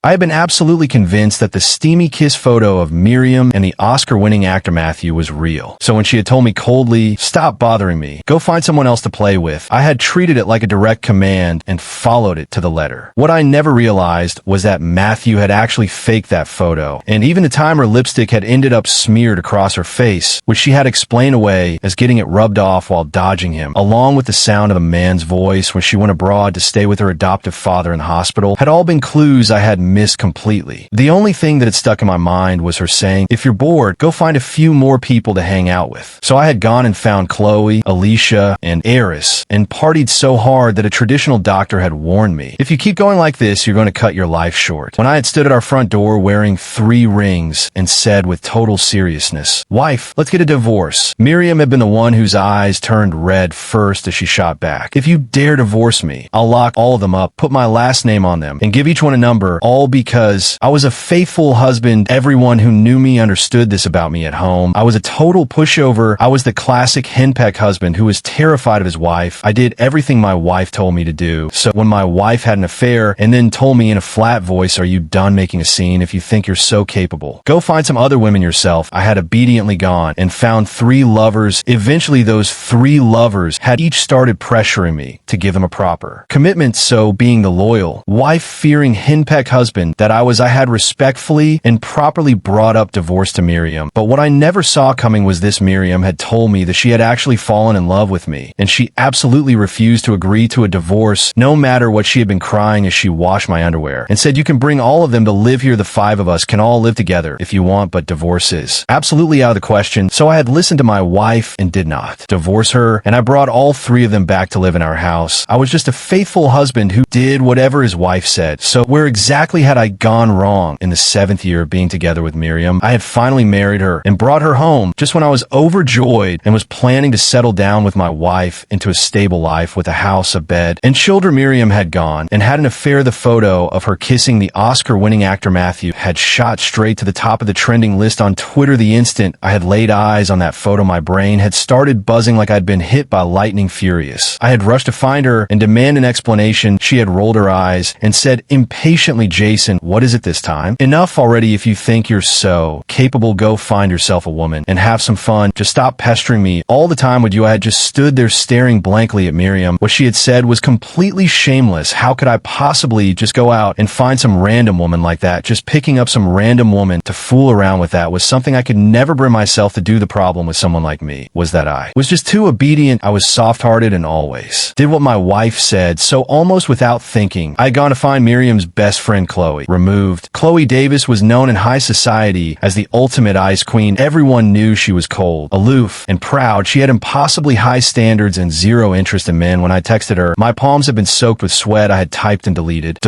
I had been absolutely convinced that the steamy kiss photo of Miriam and the Oscar-winning actor Matthew was real. So when she had told me coldly, "Stop bothering me, go find someone else to play with," I had treated it like a direct command and followed it to the letter. What I never realized was that Matthew had actually faked that photo, and even the time her lipstick had ended up smeared across her face, which she had explained away as getting it rubbed off while dodging him, along with the sound of a man's voice when she went abroad to stay with her adoptive father in the hospital, had all been clues I had missed completely. The only thing that had stuck in my mind was her saying, "If you're bored, go find a few more people to hang out with." So I had gone and found Chloe, Alicia, and Eris, and partied so hard that a traditional doctor had warned me, "If you keep going like this, you're going to cut your life short." When I had stood at our front door wearing 3 rings and said with total seriousness, "Wife, let's get a divorce," Miriam had been the one whose eyes turned red first as she shot back. "If you dare divorce me, I'll lock all of them up, put my last name on them, and give each one a number, all because I was a faithful husband. Everyone who knew me understood this about me at home. I was a total pushover. I was the classic henpeck husband who was terrified of his wife. I did everything my wife told me to do. So when my wife had an affair and then told me in a flat voice, 'Are you done making a scene if you think you're so capable? Go find some other women yourself,' I had obediently gone and found 3 lovers. Eventually those 3 lovers had each started pressuring me to give them a proper commitment, so being the loyal, wife-fearing henpeck husband that I had respectfully and properly brought up divorce to Miriam. But what I never saw coming was this: Miriam had told me that she had actually fallen in love with me, and she absolutely refused to agree to a divorce no matter what. She had been crying as she washed my underwear and said, "You can bring all of them to live here. The 5 of us can all live together if you want, but divorce is absolutely out of the question." So I had listened to my wife and did not divorce her, and I brought all 3 of them back to live in our house. I was just a faithful husband who did whatever his wife said. So where exactly had I gone wrong in the 7th year of being together with Miriam? I had finally married her and brought her home just when I was overjoyed and was planning to settle down with my wife into a stable life with a house, a bed, and children. Miriam had gone and had an affair. The photo of her kissing the Oscar-winning actor Matthew had shot straight to the top of the trending list on Twitter. The instant I had laid eyes on that photo, my brain had started buzzing like I'd been hit by lightning furious. I had rushed to find her and demand an explanation. She had rolled her eyes and said impatiently, "Jason, what is it this time? Enough already. If you think you're so capable, go find yourself a woman and have some fun. Just stop pestering me all the time with you." I had just stood there staring blankly at Miriam. What she had said was completely shameless. How could I possibly just go out and find some random woman like that? Just picking up some random woman to fool around with that was something I could never bring myself to do. The problem with someone like me was that I was just too obedient. I was soft-hearted and always did what my wife said. So almost without thinking, I had gone to find Miriam's best friend Chloe. Removed. Chloe Davis was known in high society as the ultimate ice queen. Everyone knew she was cold, aloof, and proud. She had impossibly high standards and zero interest in men. When I texted her, my palms had been soaked with sweat. I had typed and deleted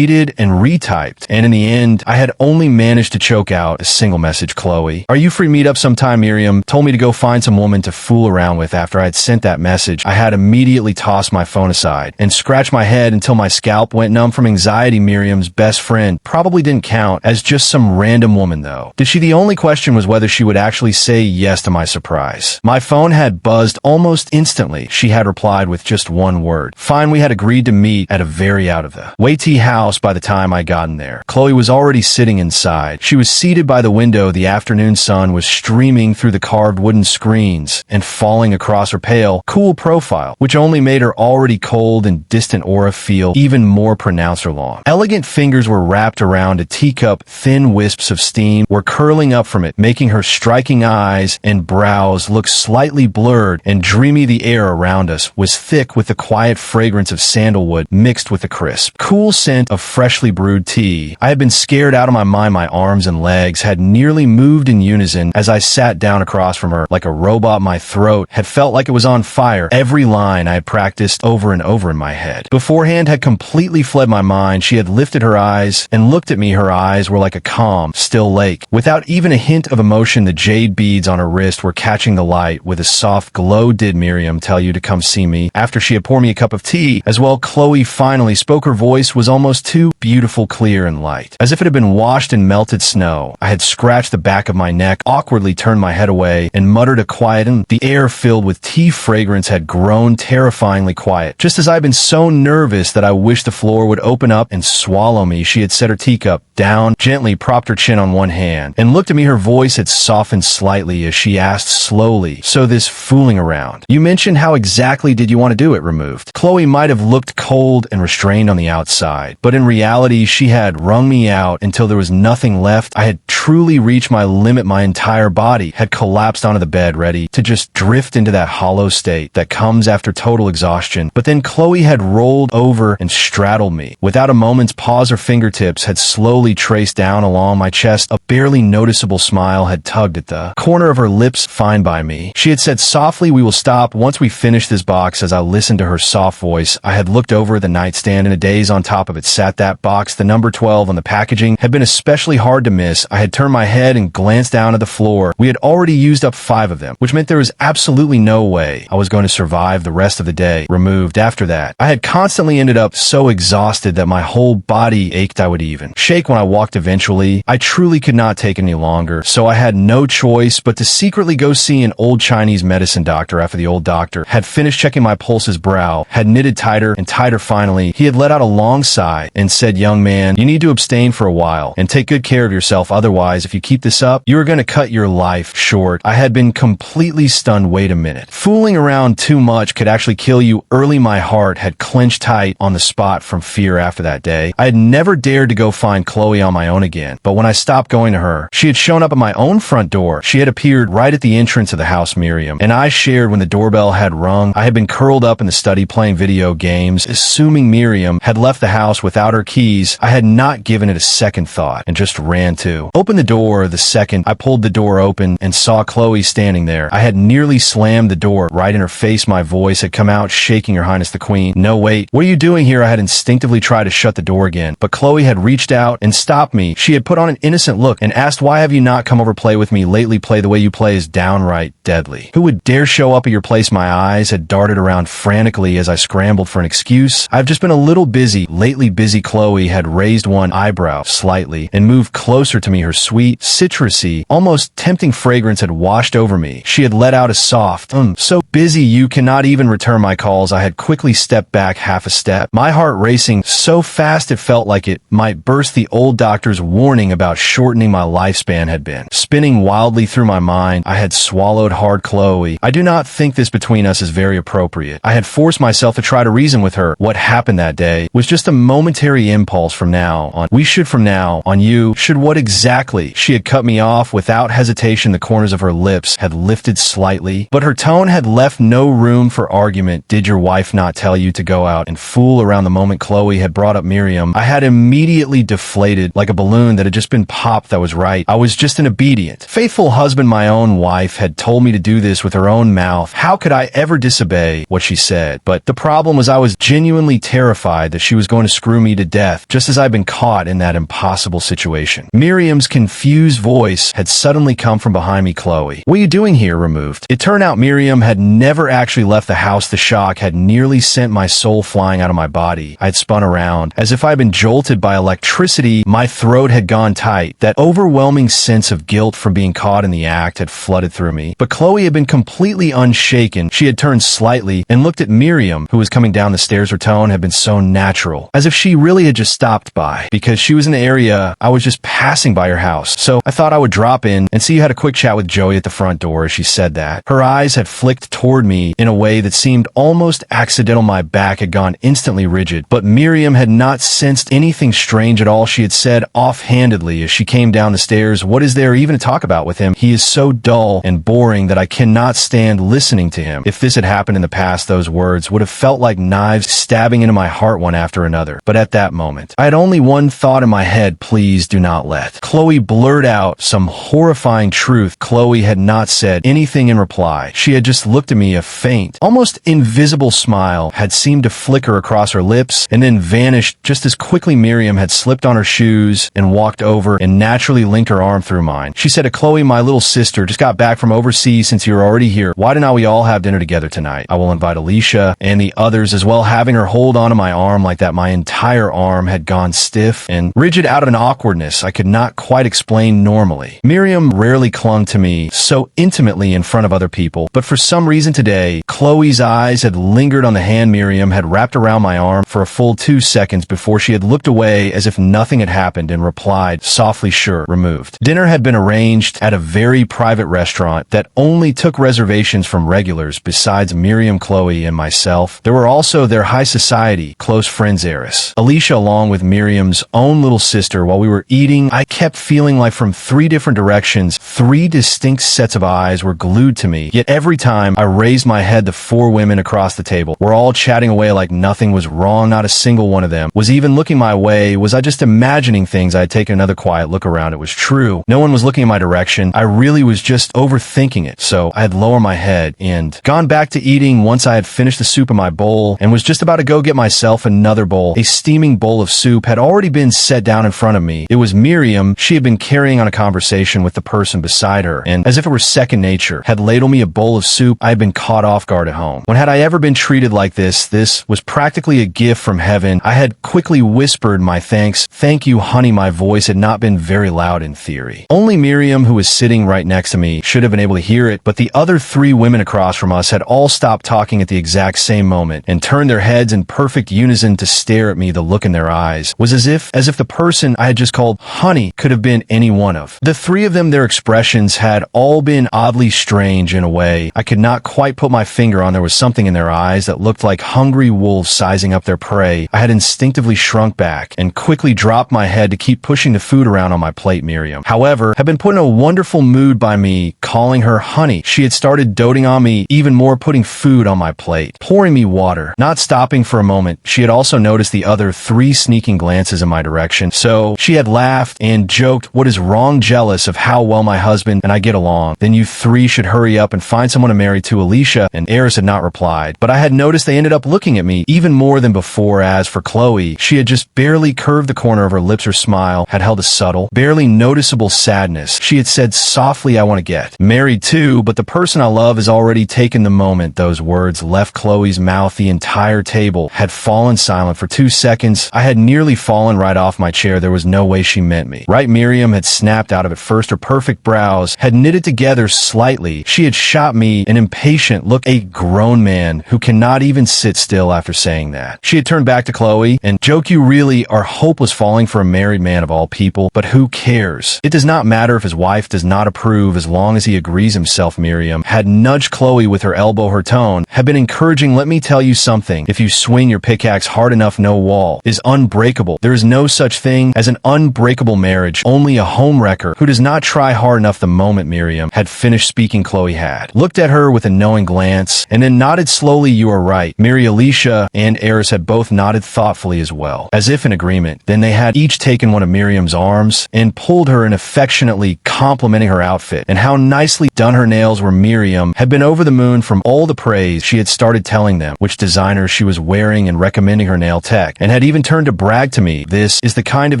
and retyped, and in the end, I had only managed to choke out a single message: "Chloe, are you free to meet up sometime?" Miriam told me to go find some woman to fool around with. After I had sent that message, I had immediately tossed my phone aside and scratched my head until my scalp went numb from anxiety. Miriam's best friend probably didn't count as just some random woman, though. Did she? The only question was whether she would actually say yes to my surprise. My phone had buzzed almost instantly. She had replied with just one word: "Fine." We had agreed to meet at a very out of the way tea house. By the time I got in there, Chloe was already sitting inside. She was seated by the window. The afternoon sun was streaming through the carved wooden screens and falling across her pale, cool profile, which only made her already cold and distant aura feel even more pronounced. Her long, elegant fingers were wrapped around a teacup. Thin wisps of steam were curling up from it, making her striking eyes and brows look slightly blurred and dreamy. The air around us was thick with the quiet fragrance of sandalwood mixed with the crisp, cool scent of freshly brewed tea. I had been scared out of my mind. My arms and legs had nearly moved in unison as I sat down across from her like a robot. My throat had felt like it was on fire. Every line I had practiced over and over in my head beforehand had completely fled my mind. She had lifted her eyes and looked at me. Her eyes were like a calm, still lake, without even a hint of emotion. The jade beads on her wrist were catching the light with a soft glow. "Did Miriam tell you to come see me?" After she had poured me a cup of tea as well, Chloe finally spoke. Her voice was almost too beautiful, clear, and light, as if it had been washed in melted snow. I had scratched the back of my neck, awkwardly turned my head away, and muttered a quiet and the air filled with tea fragrance had grown terrifyingly quiet, just as I had been so nervous that I wished the floor would open up and swallow me. She she had set her teacup down, gently propped her chin on one hand, and looked at me. Her voice had softened slightly as she asked slowly, "So this fooling around, you mentioned how exactly did you want to do it removed?" Chloe might have looked cold and restrained on the outside, but in reality she had wrung me out until there was nothing left. I had truly reached my limit. My entire body had collapsed onto the bed, ready to just drift into that hollow state that comes after total exhaustion. But then Chloe had rolled over and straddled me. Without a moment's pause, her fingertips had slowly traced down along my chest. A barely noticeable smile had tugged at the corner of her lips. "Fine by me," she had said softly. "We will stop once we finish this box." As I listened to her soft voice, I had looked over the nightstand. In a daze, on top of it sat that box. The number 12 on the packaging had been especially hard to miss. I had turned my head and glanced down at the floor. We had already used up 5 of them, which meant there was absolutely no way I was going to survive the rest of the day removed. After that, I had constantly ended up so exhausted that my whole body ached. I would even shake when I walked. Eventually, I truly could not take it any longer, so I had no choice but to secretly go see an old Chinese medicine doctor. After the old doctor had finished checking my pulse, his brow had knitted tighter and tighter. Finally, he had let out a long sigh and said, "Young man, you need to abstain for a while and take good care of yourself. Otherwise, if you keep this up, you are going to cut your life short." I had been completely stunned. Wait a minute. Fooling around too much could actually kill you early. My heart had clenched tight on the spot from fear. After that day, I had never dared to go find Chloe on my own again. But when I stopped going to her, she had shown up at my own front door. She had appeared right at the entrance of the house. Miriam and I shared when the doorbell had rung. I had been curled up in the study playing video games. Assuming Miriam had left the house without her keys, I had not given it a second thought and just ran to open the door. The second I pulled the door open and saw Chloe standing there, I had nearly slammed the door right in her face. My voice had come out shaking. "Your Highness the Queen." "No, wait. What are you doing here?" I had instinctively tried to shut the door again, but Chloe had reached out and stopped me. She had put on an innocent look and asked, "Why have you not come over play with me lately? Play the way you play is downright deadly. Who would dare show up at your place?" My eyes had darted around frantically as I scrambled for an excuse. "I've just been a little busy lately." Busy? Chloe had raised one eyebrow slightly and moved closer to me. Her sweet, citrusy, almost tempting fragrance had washed over me. She had let out a soft, "So busy you cannot even return my calls." I had quickly stepped back half a step, my heart racing so fast it felt like it might burst. The old doctor's warning about shortening my lifespan had been spinning wildly through my mind. I had swallowed hard. "Chloe, I do not think this between us is very appropriate." I had forced myself to try to reason with her. What happened that day was just a momentary impulse. From now on, we should from now on you should what exactly? She had cut me off without hesitation. The corners of her lips had lifted slightly, but her tone had left no room for argument. "Did your wife not tell you to go out and fool around?" The moment Chloe had brought up Miriam, I had immediately deflated like a balloon that had just been popped. That was right. I was just an obedient, faithful husband. My own wife had told me to do this with her own mouth. How could I ever disobey what she said? But the problem was I was genuinely terrified that she was going to screw me to death, just as I'd been caught in that impossible situation. Miriam's confused voice had suddenly come from behind me. "Chloe, what are you doing here?" Removed. It turned out Miriam had never actually left the house. The shock had nearly sent my soul flying out of my body. I had spun around as if I'd been jolted by electricity. My throat had gone tight. That overwhelming sense of guilt from being caught in the act had flooded through me. But Chloe had been completely unshaken. She had turned slightly and looked at Miriam, who was coming down the stairs. Her tone had been so natural, as if she really had just stopped by because she was in the area. I was just passing by her house, so I thought I would drop in and see you had a quick chat with Joey at the front door. As she said that, her eyes had flicked toward me in a way that seemed almost accidental. My back had gone instantly rigid, but Miriam had not sensed anything strange at all. She had said offhandedly as she came down the stairs, "What is there even to talk about with him? He is so dull and boring that I cannot stand listening to him." If this had happened in the past, those words would have felt like knives stabbing into my heart one after another. But at that moment, I had only one thought in my head: please do not let Chloe blurt out some horrifying truth. Chloe had not said anything in reply. She had just looked at me. A faint, almost invisible smile had seemed to flicker across her lips and then vanished just as quickly. Miriam had slipped on her shoes and walked over and naturally linked her arm through mine. She said to Chloe, "My little sister just got back from overseas. Since you're already here, why do not we all have dinner together tonight? I will invite Alicia and the others as well." Having her hold onto my arm like that, my entire arm had gone stiff and rigid out of an awkwardness I could not quite explain normally. Miriam rarely clung to me so intimately in front of other people, but for some reason today, Chloe's eyes had lingered on the hand Miriam had wrapped around my arm for a full 2 seconds before she had looked away away as if nothing had happened and replied, softly, sure, removed. Dinner had been arranged at a very private restaurant that only took reservations from regulars besides Miriam, Chloe, and myself. There were also their high society, close friends heiress, Alicia, along with Miriam's own little sister. While we were eating, I kept feeling like from 3 different directions, 3 distinct sets of eyes were glued to me. Yet every time I raised my head, the 4 women across the table were all chatting away like nothing was wrong. Not a single one of them was even looking my way. Was I just imagining things? I had taken another quiet look around. It was true. No one was looking in my direction. I really was just overthinking it. So I had lowered my head and gone back to eating. Once I had finished the soup in my bowl and was just about to go get myself another bowl, a steaming bowl of soup had already been set down in front of me. It was Miriam. She had been carrying on a conversation with the person beside her, and as if it were second nature, had ladled me a bowl of soup. I had been caught off guard at home. When had I ever been treated like this? This was practically a gift from heaven. I had quickly whispered my thanks. Thank you, honey. My voice had not been very loud in theory. Only Miriam, who was sitting right next to me, should have been able to hear it, but the other 3 women across from us had all stopped talking at the exact same moment and turned their heads in perfect unison to stare at me. The look in their eyes was as if the person I had just called honey could have been any one of. The 3 of them, their expressions had all been oddly strange in a way I could not quite put my finger on. There was something in their eyes that looked like hungry wolves sizing up their prey. I had instinctively shrunk back and quickly dropped my head to keep pushing the food around on my plate. Miriam, however, had been put in a wonderful mood by me calling her honey. She had started doting on me even more, putting food on my plate, pouring me water, not stopping for a moment. She had also noticed the other 3 sneaking glances in my direction, so she had laughed and joked, what is wrong, jealous of how well my husband and I get along? Then you 3 should hurry up and find someone to marry to. Alicia and Eris had not replied, but I had noticed they ended up looking at me even more than before. As for Chloe, she had just barely curved the corner of her lips. Her smile had held a subtle, barely noticeable sadness. She had said softly, I want to get married too, but the person I love has already taken. The moment those words left Chloe's mouth, the entire table had fallen silent. For 2 seconds, I had nearly fallen right off my chair. There was no way she meant me. Right? Miriam had snapped out of it first. Her perfect brows had knitted together slightly. She had shot me an impatient look, a grown man who cannot even sit still after saying that. She had turned back to Chloe and joke, you really are hopeless falling for a married man of all people, but who cares? It does not matter if his wife does not approve as long as he agrees himself. Miriam had nudged Chloe with her elbow. Her tone had been encouraging. Let me tell you something. If you swing your pickaxe hard enough, no wall is unbreakable. There is no such thing as an unbreakable marriage, only a homewrecker who does not try hard enough. The moment Miriam had finished speaking, Chloe had looked at her with a knowing glance and then nodded slowly. You are right. Mary, Alicia, and Eris had both nodded thoughtfully as well, as if in agreement. Then they had each taken one of Miriam's arms and pulled her in, affectionately complimenting her outfit and how nicely done her nails were. Miriam had been over the moon from all the praise she had started telling them which designer she was wearing and recommending her nail tech, and had even turned to brag to me. This is the kind of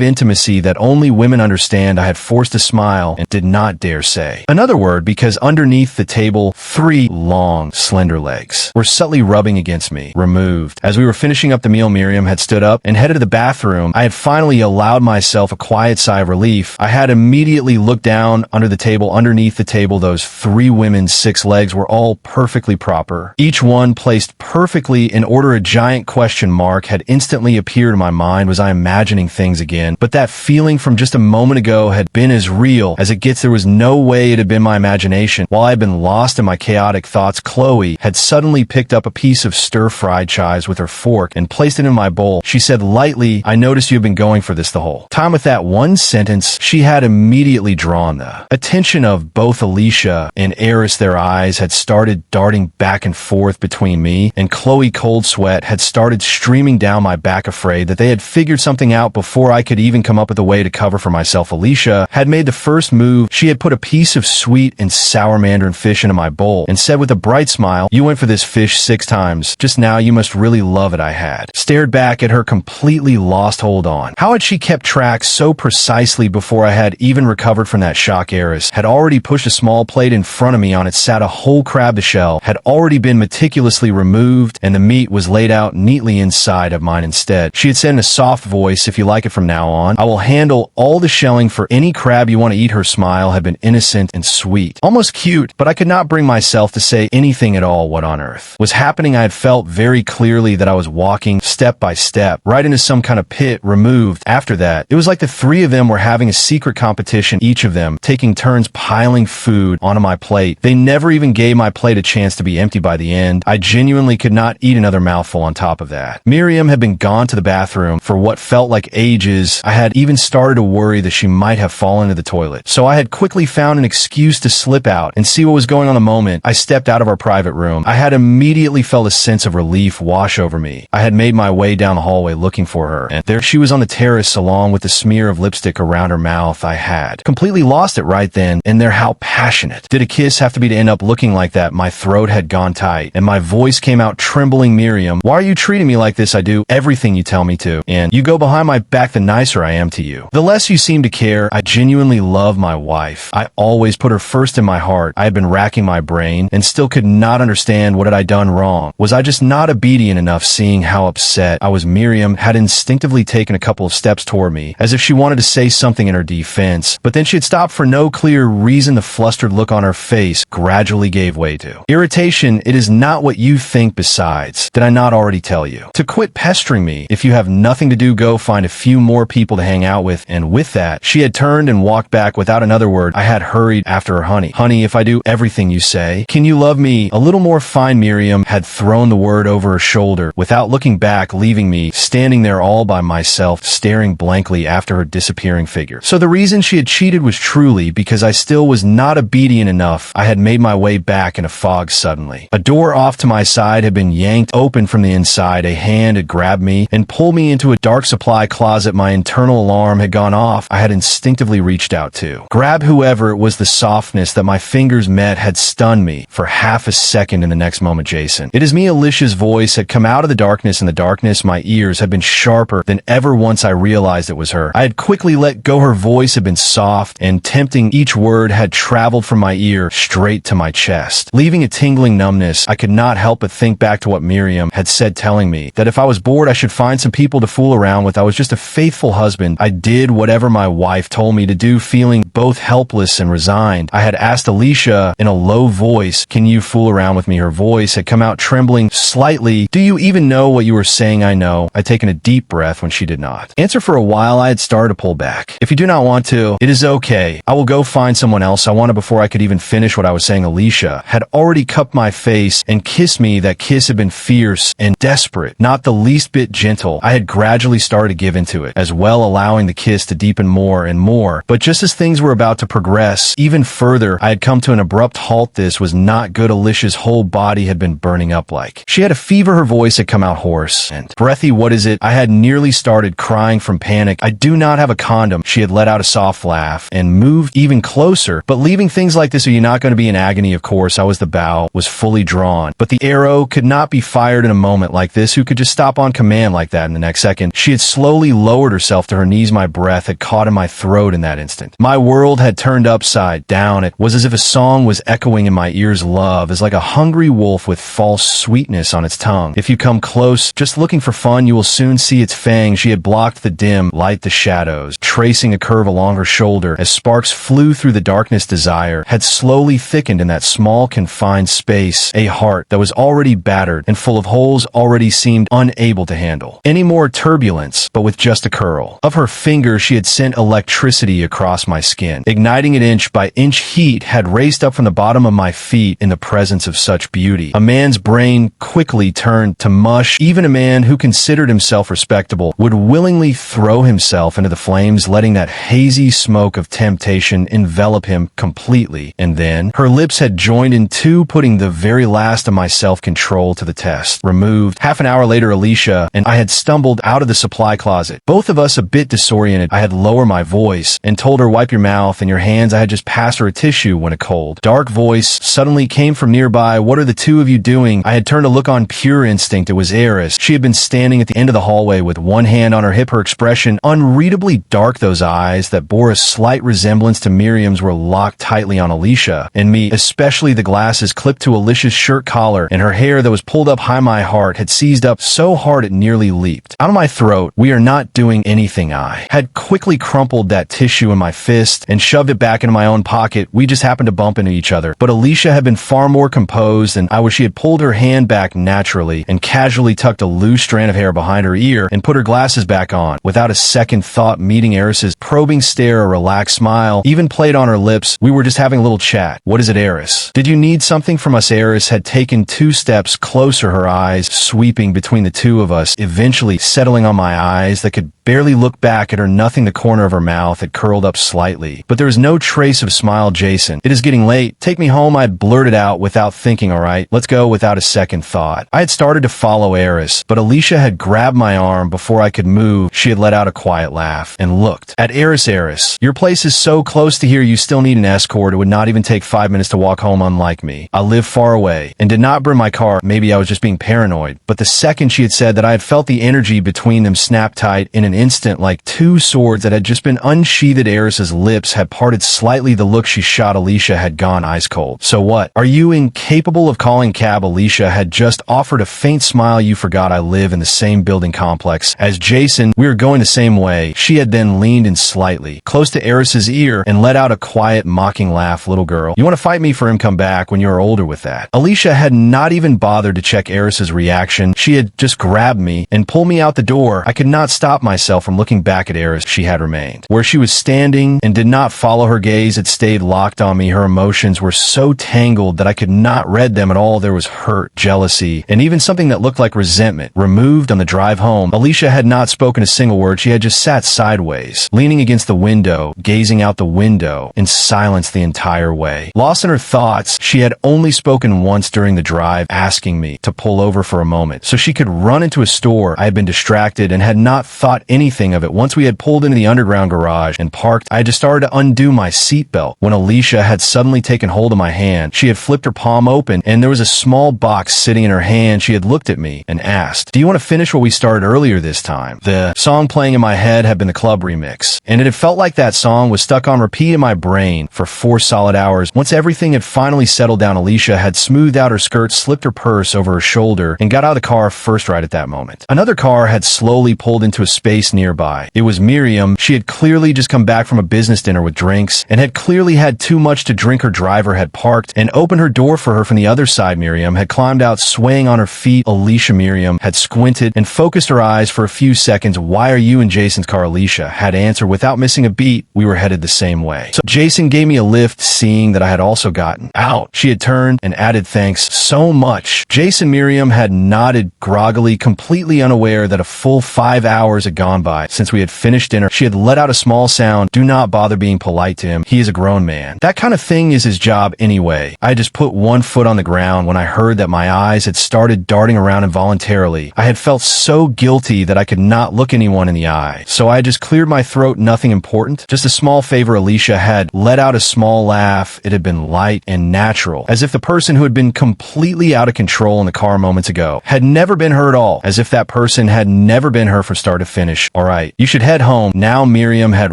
intimacy that only women understand. I had forced a smile and did not dare say another word because underneath the table 3 long, slender legs were subtly rubbing against me. Removed. As we were finishing up the meal, Miriam had stood up and headed to the bathroom. I had finally allowed myself a quiet sigh of relief. I had immediately looked down under the table. Underneath the table, those 3 women's 6 legs were all perfectly proper, each one placed perfectly in order. A giant question mark had instantly appeared in my mind. Was I imagining things again? But that feeling from just a moment ago had been as real as it gets. There was no way it had been my imagination. While I had been lost in my chaotic thoughts, Chloe had suddenly picked up a piece of stir-fried chives with her fork and placed it in my bowl. She said lightly, I noticed you've been going for this the whole time. With that one sentence, she had immediately drawn the attention of both Alicia and Eris. Their eyes had started darting back and forth between me and Chloe. Cold sweat had started streaming down my back, afraid that they had figured something out before I could even come up with a way to cover for myself. Alicia had made the first move. She had put a piece of sweet and sour mandarin fish into my bowl and said with a bright smile, you went for this fish 6 times just now. You must really love it. I had stared back at her, completely lost hold on. How had she kept track so precisely before I had even recovered from that shock? Eris had already pushed a small plate in front of me. On it sat a whole crab. The shell had already been meticulously removed and the meat was laid out neatly inside of mine. Instead, she had said in a soft voice, if you like it from now on, I will handle all the shelling for any crab you want to eat. Her smile had been innocent and sweet, almost cute, but I could not bring myself to say anything at all. What on earth was happening? I had felt very clearly that I was walking step by step right into some kind of pit pit removed. After that, it was like the three of them were having a secret competition, each of them taking turns piling food onto my plate. They never even gave my plate a chance to be empty by the end. I genuinely could not eat another mouthful on top of that. Miriam had been gone to the bathroom for what felt like ages. I had even started to worry that she might have fallen into the toilet. So I had quickly found an excuse to slip out and see what was going on. The moment I stepped out of our private room, I had immediately felt a sense of relief wash over me. I had made my way down the hallway looking for her, and there she was on the terrace along with the smear of lipstick around her mouth. I had completely lost it right then and there. How passionate did a kiss have to be to end up looking like that? My throat had gone tight and my voice came out trembling. Miriam, why are you treating me like this? I do everything you tell me to, and you go behind my back the nicer I am to you. The less you seem to care. I genuinely love my wife. I always put her first in my heart. I had been racking my brain and still could not understand what had I done wrong. Was I just not obedient enough? Seeing how upset I was, Miriam had instinctively taken a couple of steps toward me, as if she wanted to say something in her defense, but then she had stopped for no clear reason. The flustered look on her face gradually gave way to irritation. It is not what you think. Besides, did I not already tell you to quit pestering me? If you have nothing to do, go find a few more people to hang out with. And with that, she had turned and walked back without another word. I had hurried after her. Honey, if I do everything you say, can you love me a little more? Fine. Miriam had thrown the word over her shoulder without looking back, leaving me standing there all by myself, staring blankly after her disappearing figure. So the reason she had cheated was truly because I still was not obedient enough. I had made my way back in a fog. Suddenly, a door off to my side had been yanked open from the inside. A hand had grabbed me and pulled me into a dark supply closet. My internal alarm had gone off. I had instinctively reached out to grab whoever it was. The softness that my fingers met had stunned me for half a second. In the next moment, Jason, it is me. Alicia's voice had come out of the darkness. In the darkness, my ears had been sharper than ever once I realized it was her. I had quickly let go. Her voice had been soft and tempting. Each word had traveled from my ear straight to my chest, leaving a tingling numbness. I could not help but think back to what Miriam had said, telling me that if I was bored, I should find some people to fool around with. I was just a faithful husband. I did whatever my wife told me to do, feeling both helpless and resigned. I had asked Alicia in a low voice, can you fool around with me? Her voice had come out trembling slightly. Do you even know what you were saying? I know. I'd taken a deep breath when she did not answer. For a while, I had started to pull back. If you do not want to, it is okay. I will go find someone else. I wanted. Before I could even finish what I was saying, Alicia had already cupped my face and kissed me. That kiss had been fierce and desperate, not the least bit gentle. I had gradually started to give into it as well, allowing the kiss to deepen more and more. But just as things were about to progress even further, I had come to an abrupt halt. This was not good. Alicia's whole body had been burning up like she had a fever. Her voice had come out hoarse and breathy. What is it? I had nearly started crying from panic. I do not have a condom. She had let out a soft laugh and moved even closer. But leaving things like this, are you not going to be in agony? Of course. I was. The bow was fully drawn, but the arrow could not be fired in a moment like this. Who could just stop on command like that? In the next second, she had slowly lowered herself to her knees. My breath had caught in my throat. In that instant, my world had turned upside down. It was as if a song was echoing in my ears. Love is like a hungry wolf with false sweetness on its tongue. If you come close, just looking for fun, you will soon see its fangs. She had blocked the dim light, the shadows, tracing a curve along her shoulder as sparks flew through the darkness. Desire had slowly thickened in that small confined space. A heart that was already battered and full of holes already seemed unable to handle any more turbulence. But with just a curl of her finger, she had sent electricity across my skin, igniting it. Inch by inch, heat had raced up from the bottom of my feet. In the presence of such beauty, a man's brain quickly turned to mush. Even a man who considered himself respectable would willingly throw himself into the flames, letting that hazy smoke of temptation envelop him completely. And then her lips had joined in two, putting the very last of my self-control to the test. Removed. Half an hour later, Alicia and I had stumbled out of the supply closet, both of us a bit disoriented. I had lowered my voice and told her, wipe your mouth and your hands. I had just passed her a tissue when a cold, dark voice suddenly came from nearby. What are the two of you doing? I had turned to look. On pure instinct, it was Eris. She had been standing at the end of the hallway with one hand on her hip, her expression unreadably dark. Those eyes that bore a slight resemblance to Miriam's were locked tightly on Alicia and me, especially the glasses clipped to Alicia's shirt collar, and her hair that was pulled up high. My heart had seized up so hard it nearly leaped out of my throat. We are not doing anything. I had quickly crumpled that tissue in my fist and shoved it back into my own pocket. We just happened to bump into each other. But Alicia had been far more composed than I was. She had pulled her hand back naturally and casually tucked a loose strand of hair behind her ear and put her glasses back on, without a second thought meeting Eris's probing stare, a relaxed smile even played on her lips. We were just having a little chat. What is it, Eris? Did you need something from us? Eris had taken 2 steps closer, her eyes sweeping between the two of us, eventually settling on my eyes that could barely look back at her. Nothing. The corner of her mouth had curled up slightly, but there was no trace of smile. Jason, it is getting late. Take me home, I had blurted out without thinking. All right, let's go. Without a second thought, I had started to follow Eris, but Alicia had grabbed my arm before I could move. She had let out a quiet laugh and looked at Eris. Eris, your place is so close to here, you still need an escort. It would not even take 5 minutes to walk home. Unlike me, I live far away and did not bring my car. Maybe I was just being paranoid, but the second she had said that, I had felt the energy between them snap tight in an instant, like 2 swords that had just been unsheathed. Eris's lips had parted slightly. The look she shot Alicia had gone ice cold. So what? Are you incapable of calling cab? Alicia had just offered a faint smile. You forgot I live in the same building complex as Jason. We are going the same way. She had then leaned in slightly close to Eris's ear and let out a quiet mocking laugh. Little girl, you want to fight me for him? Come back when you are older with that. Alicia had not even bothered to check Eris's reaction. She had just grabbed me and pulled me out the door. I could not stop myself from looking back at Eris. She had remained where she was standing and did not follow. Her gaze had stayed locked on me. Her emotions were so tangled that I could not read them at all. There was hurt, jealousy, and even something that looked like resentment. Removed on the drive home, Alicia had not spoken a single word. She had just sat sideways, leaning against the window, gazing out the window in silence the entire way. Lost in her thoughts, she had only spoken once during the drive, asking me to pull over for a moment so she could run into a store. I had been distracted and had not thought anything of it. Once we had pulled into the underground garage and parked, I had just started to undo my seatbelt when Alicia had suddenly taken hold of my hand. She had flipped her palm open and there was a small box sitting in her hand. She had looked at me and asked, do you want to finish what we started earlier this time? The song playing in my head had been the club remix, and it had felt like that song was stuck on repeat in my brain for 4 solid hours. Once everything had finally settled down, Alicia had smoothed out her skirt, slipped her purse over her shoulder, and got out of the car first right at that moment. Another car had slowly pulled into a space nearby. It was Miriam. She had clearly just come back from a business dinner with drinks and had clearly had too much to drink. Her driver had parked and opened her door for her from the other side. Miriam had climbed out, swaying on her feet. Alicia. Miriam had squinted and focused her eyes for a few seconds. Why are you in Jason's car? Alicia had answered without missing a beat. We were headed the same way. So Jason gave me a lift, seeing that I had also gotten out. She had turned and added, thanks so much. Jason. Miriam had nodded groggily, completely unaware that a full 5 hours had gone by since we had finished dinner. She had let out a small sound. Do not bother being polite to him. He is a grown man. That kind of thing is his job anyway. I had just put one foot on the ground when I heard that my eyes had started darting around involuntarily. I had felt so guilty that I could not look anyone in the eye. So I just cleared my throat. Nothing important. Just a small favor. Alicia had let out a small laugh. It had been light and natural, as if the person who had been completely out of control in the car moments ago had never been her at all, as if that person had never been her from start to finish. All right, you should head home now. Miriam had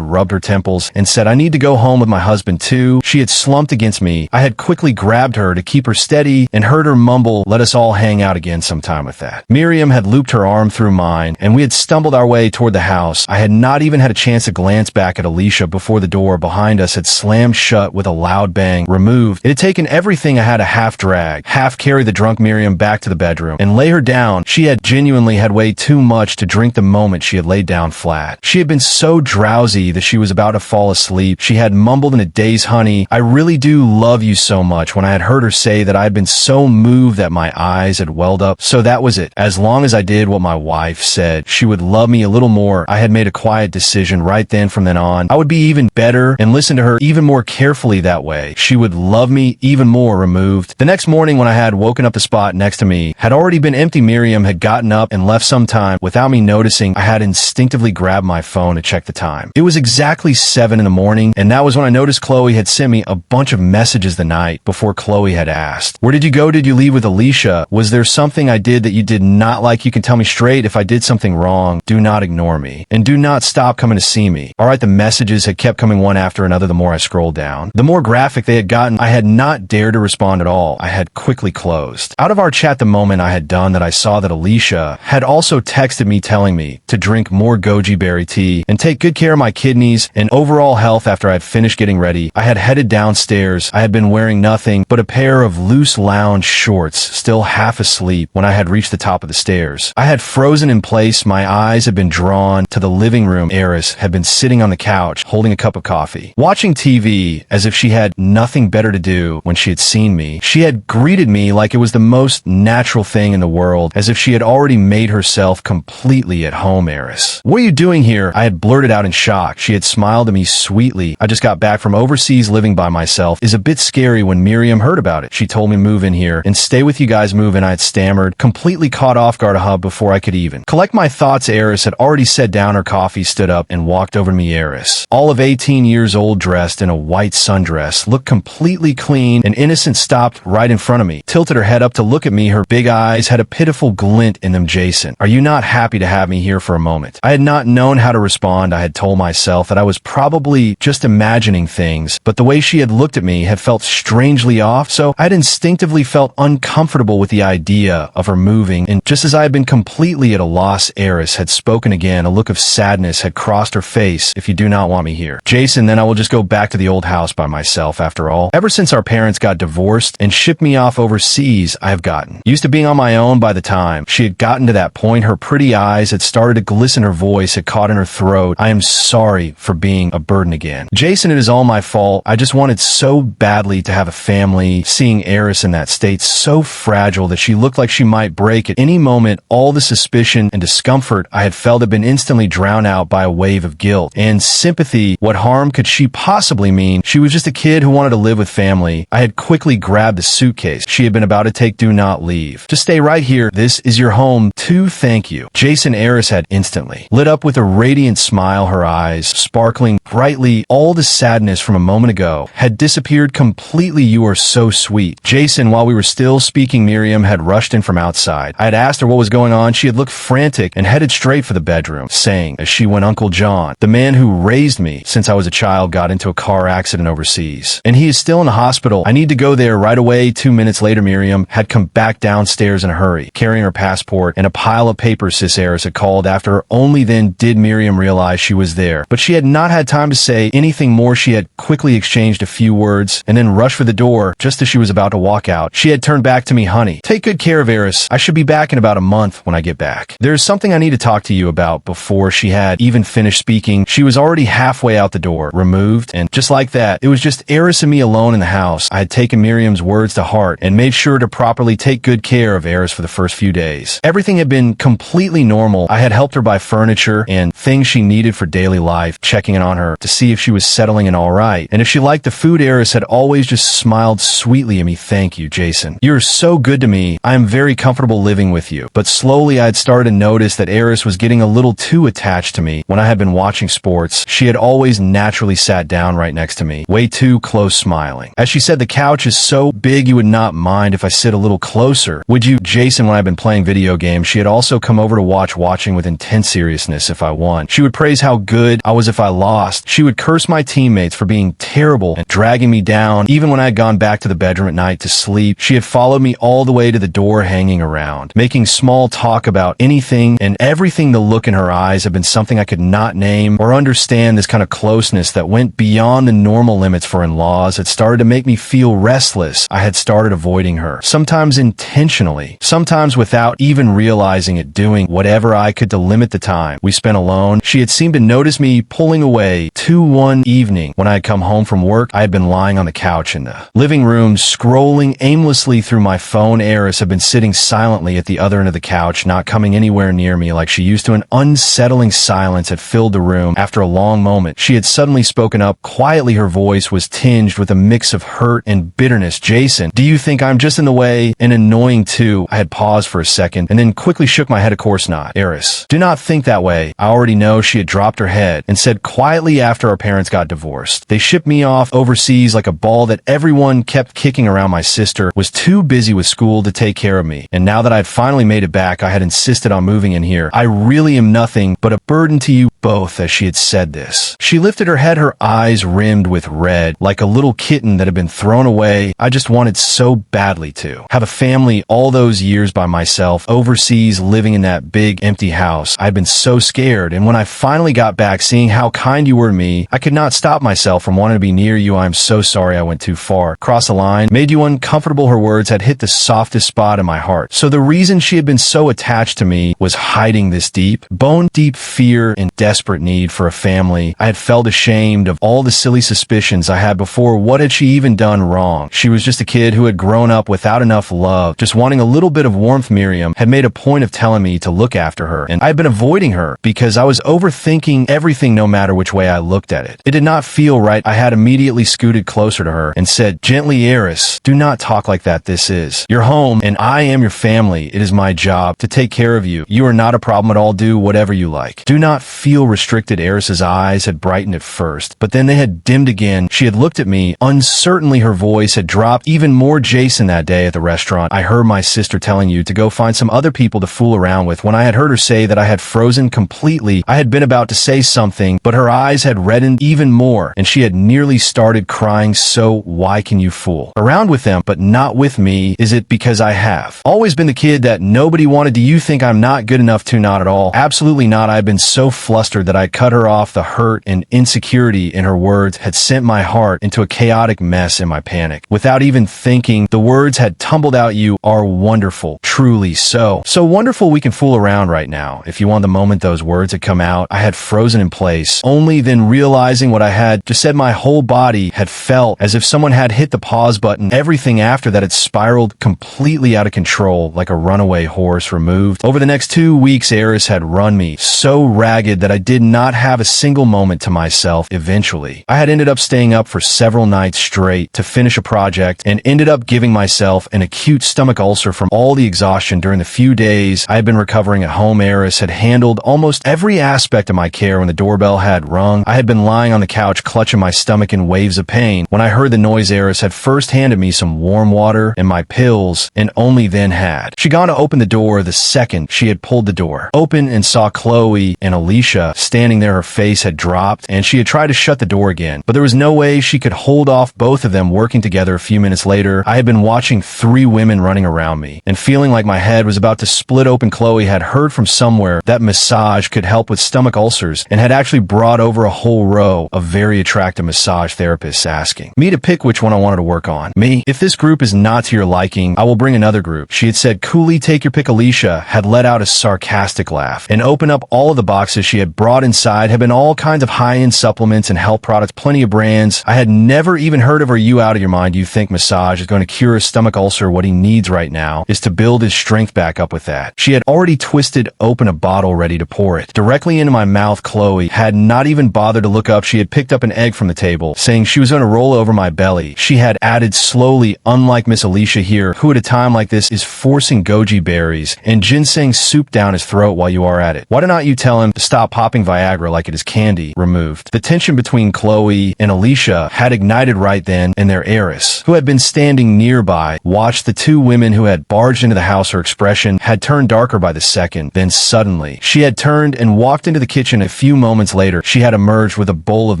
rubbed her temples and said, I need to go home with my husband too. She had slumped against me. I had quickly grabbed her to keep her steady and heard her mumble, let us all hang out again sometime. With that, Miriam had looped her arm through mine and we had stumbled our way toward the house. I had not even had a chance to glance back at Alicia before the door behind us had slammed shut with a loud bang. Removed. It had taken everything I had to half drag, half carry the drunk Miriam back to the bedroom and lay her down. She had genuinely had way too much to drink the moment she had laid down flat. She had been so drowsy that she was about to fall asleep. She had mumbled in a daze, honey, I really do love you so much. When I had heard her say that, I had been so moved that my eyes had welled up. So that was it. As long as I did what my wife said, she would love me a little more. I had made a quiet decision right then. From then on, I would be even better and listen to her even more carefully. That way, she would love me even more. Removed. The next morning when I had woken up, the spot next to me had already been empty. Miriam had gotten up and left some time without me noticing. I had instinctively grabbed my phone to check the time. It was exactly 7 in the morning, and that was when I noticed Chloe had sent me a bunch of messages the night before. Chloe had asked, where did you go? Did you leave with Alicia? Was there something I did that you did not like? You can tell me straight. If I did something wrong, do not ignore me and do not stop coming to see me. All right. The messages had kept coming one after another. The more I scrolled down, the more graphic they had gotten. I had not dared to respond at all. I had quickly closed out of our chat the moment I had done that. I saw that Alicia had also texted me telling me to drink more goji berry tea and take good care of my kidneys and overall health. After I had finished getting ready, I had headed downstairs. I had been wearing nothing but a pair of loose lounge shorts, still half asleep when I had reached the top of the stairs. I had frozen in place, my eyes had been drawn to the living room. Eris had been sitting on the couch, holding a cup of coffee, watching TV as if she had nothing better to do. When she had seen me, she had greeted me like it was the most natural thing in the world, as if she had already made herself completely at home. Eris, what are you doing here? I had blurted out in shock. She had smiled at me sweetly. I just got back from overseas living by myself. Is a bit scary. When Miriam heard about it, she told me move in here and stay with you guys. Move in, I had stammered, completely caught off guard. Before I could even collect my thoughts, Eris had already set down her coffee, stood up, and walked over to me. Eris, all of 18 years old, dressed in a white sundress, looked completely clean and innocent, stopped right in front of me, tilted her head up to look at me. Her big eyes had a pitiful glint in them. Jason, are you not happy to have me here for a moment? I had not known how to respond. I had told myself that I was probably just imagining things, but the way she had looked at me had felt strangely off, so I had instinctively felt uncomfortable with the idea of her moving. And just as I had been completely at a loss, Eris had spoken again. A look of sadness had crossed her face. If you do not want me here, Jason, then I will just go back to the old house by myself. After all, ever since our parents got divorced and shipped me off overseas, I have gotten used to being on my own. By the time she had gotten to that point, her pretty eyes had started to glisten, her voice had caught in her throat. I am sorry for being a burden again. Jason, it is all my fault. I just wanted so badly to have a family. Seeing Eris in that state, so fragile that she looked like she might break at any moment, all the suspicion and discomfort I had felt had been instantly drowned out by a wave of guilt and sympathy. What harm could she possibly mean? She was just a kid who wanted to live with family. I had quickly grabbed the suitcase she had been about to take. Do not leave. Just stay right here. This is your home too. Thank you. Jason, Eris had instantly lit up with a radiant smile, her eyes sparkling brightly. All the sadness from a moment ago had disappeared completely. You are so sweet. Jason, while we were still speaking, Miriam had rushed in from outside. I had asked her what was going on. She had looked frantic and headed straight for the bedroom, saying as she went, Uncle John, the man who raised me since I was a child, got into a car accident overseas, and he is still in the hospital. I need to go there right away. 2 minutes later, Miriam had come back downstairs in a hurry, carrying her passport and a pile of papers. Sis Eris had called after her. Only then did Miriam realize she was there, but she had not had time to say anything more. She had quickly exchanged a few words and then rushed for the door. Just as she was about to walk out, she had turned back to me. Honey, take good care of Eris. I should be back in about a month. When I get back, there's something I need to talk to you about. Before she had even finished speaking, she was already halfway out the door, removed, and just like that, it was just Eris and me alone in the house. I had taken Miriam's words to heart and made sure to properly take good care of Eris for the first few days. Everything had been completely normal. I had helped her buy furniture and things she needed for daily life, checking in on her to see if she was settling in all right, and if she liked the food. Eris had always just smiled sweetly at me. Thank you, Jason. You're so good to me. I am very comfortable living with you. But slowly I had started to notice that Eris was getting a little too attached to me. When I had been watching sports, she had always naturally sat down right next to me, way too close, smiling. As she said, the couch is so big, you would not mind if I sit a little closer, would you? Jason, when I've been playing video games, she had also come over to watching with intense seriousness if I won. She would praise how good I was if I lost. She would curse my teammates for being terrible and dragging me down. Even when I had gone back to the bedroom at night to sleep, she had followed me all the way to the door, hanging around, making small talk about anything and everything. The look in her eyes had been something I could not name or understand. This kind of closeness that went beyond the normal limits for in-laws had started to make me feel restless. I had started avoiding her, sometimes intentionally, sometimes without even realizing it, doing whatever I could to limit the time we spent alone. She had seemed to notice me pulling away. One evening, when I had come home from work, I had been lying on the couch in the living room, scrolling aimlessly through my phone. Eris had been sitting silently at the other end of the couch, not coming anywhere near me like she used to. An unsettling silence had filled the room. After a long moment, she had suddenly spoken up quietly. Her voice was tinged with a mix of hurt and bitterness. Jason, do you think I'm just in the way and annoying too? I had paused for a second and then quickly shook my head. Of course not. Eris, do not think that way. I already know. She had dropped her head and said quietly, after our parents got divorced, they shipped me off overseas like a ball that everyone kept kicking around. My sister was too busy with school to take care of me, and now that I had finally made it back, I had insisted on moving in here. I really am nothing but a burden to you. both as she had said this. She lifted her head, her eyes rimmed with red, like a little kitten that had been thrown away. I just wanted so badly to have a family all those years by myself, overseas, living in that big empty house. I'd been so scared, and when I finally got back, seeing how kind you were to me, I could not stop myself from wanting to be near you. I'm so sorry I went too far. Crossed the line, made you uncomfortable. Her words had hit the softest spot in my heart. So the reason she had been so attached to me was hiding this deep, bone-deep fear and desperate need for a family. I had felt ashamed of all the silly suspicions I had before. What had she even done wrong? She was just a kid who had grown up without enough love, just wanting a little bit of warmth. Miriam had made a point of telling me to look after her, and I had been avoiding her because I was overthinking everything no matter which way I looked at it. It did not feel right. I had immediately scooted closer to her and said, "Gently, Eris, do not talk like that. This is your home, and I am your family. It is my job to take care of you. You are not a problem at all. Do whatever you like. Do not feel restricted." Eris's eyes had brightened at first, but then they had dimmed again. She had looked at me uncertainly. Her voice had dropped even more. "Jason, that day at the restaurant, I heard my sister telling you to go find some other people to fool around with. When I had heard her say that, I had frozen completely. I had been about to say something, but her eyes had reddened even more, and she had nearly started crying. "So why can you fool around with them, but not with me? Is it because I have always been the kid that nobody wanted? Do you think I'm not good enough to?" "Not at all. Absolutely not." I had been so flustered that I cut her off. The hurt and insecurity in her words had sent my heart into a chaotic mess in my panic. Without even thinking, the words had tumbled out. "You are wonderful. Truly so. So wonderful we can fool around right now." If you want, the moment those words had come out, I had frozen in place. Only then realizing what I had just said, my whole body had felt as if someone had hit the pause button. Everything after that had spiraled completely out of control, like a runaway horse removed. Over the next 2 weeks, Eris had run me so ragged that I did not have a single moment to myself. Eventually, I had ended up staying up for several nights straight to finish a project and ended up giving myself an acute stomach ulcer from all the exhaustion during the few days I had been recovering at home. Eris had handled almost every aspect of my care. When the doorbell had rung, I had been lying on the couch clutching my stomach in waves of pain. When I heard the noise, Eris had first handed me some warm water and my pills, and only then had she gone to open the door. The second she had pulled the door open and saw Chloe and Alicia standing there, her face had dropped, and she had tried to shut the door again, but there was no way she could hold off both of them working together. A few minutes later, I had been watching 3 women running around me and feeling like my head was about to split open. Chloe had heard from somewhere that massage could help with stomach ulcers and had actually brought over a whole row of very attractive massage therapists asking me to pick which one I wanted to work on. Me, "If this group is not to your liking, I will bring another group," she had said coolly. "Take your pick." Alicia had let out a sarcastic laugh and opened up all of the boxes she had brought. Inside had been all kinds of high-end supplements and health products, plenty of brands I had never even heard of. "Are you out of your mind? You think massage is going to cure his stomach ulcer? What he needs right now is to build his strength back up with that." She had already twisted open a bottle ready to pour it directly into my mouth. Chloe had not even bothered to look up. She had picked up an egg from the table, saying she was going to roll over my belly. She had added slowly, "Unlike Miss Alicia here, who at a time like this is forcing goji berries and ginseng soup down his throat while you are at it, why don't you tell him to stop popping Viagra like it is candy?" Removed. The tension between Chloe and Alicia had ignited right then, and their heiress, who had been standing nearby, watched the 2 women who had barged into the house. Her expression had turned darker by the second. Then suddenly, she had turned and walked into the kitchen. A few moments later, she had emerged with a bowl of